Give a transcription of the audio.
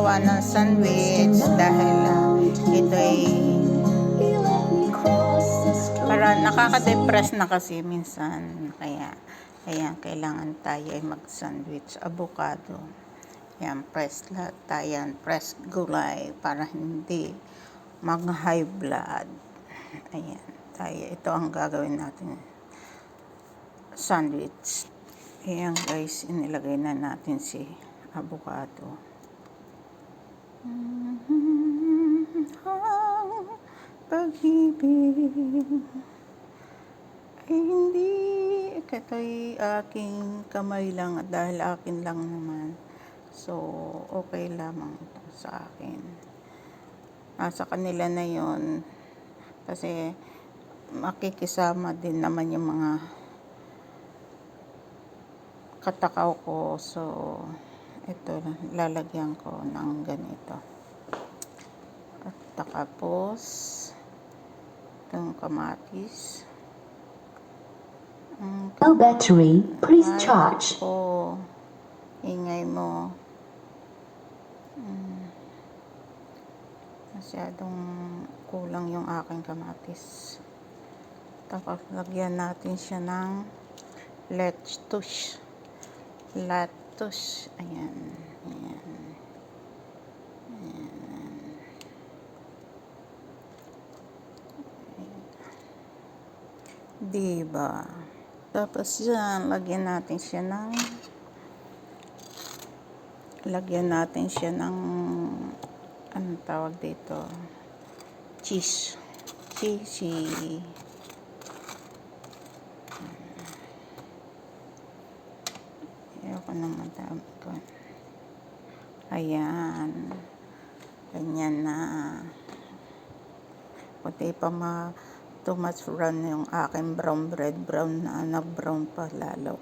gagawa ng sandwich dahil ito ay para nakaka-depress na kasi minsan. Kaya kailangan tayo ay mag-sandwich. Avocado. Yan, press lahat tayo. Press gulay para hindi mag-high blood. Ayan, tayo. Ito ang gagawin natin. Sandwich. Ayan guys, inilagay na natin si avocado. Ang pag-ibig ay hindi, ito'y aking kamay lang at dahil akin lang naman. So, okay lamang ito sa akin. Nasa kanila na yon kasi makikisama din naman yung mga katakaw ko. So, ito, lalagyan ko ng ganito. At tapos, itong kamatis. No battery, please charge. Ingay mo. Masyadong kulang yung aking kamatis. Tapos, lagyan natin siya ng lettuce. Ayan. Diba? Tapos yan, lagyan natin siya ng anong tawag dito? Cheese. Ayoko naman tawag ko. Ayan. Ganyan na. Kunti pa too much brown yung aking brown bread. Brown na, nag-brown pa lalo.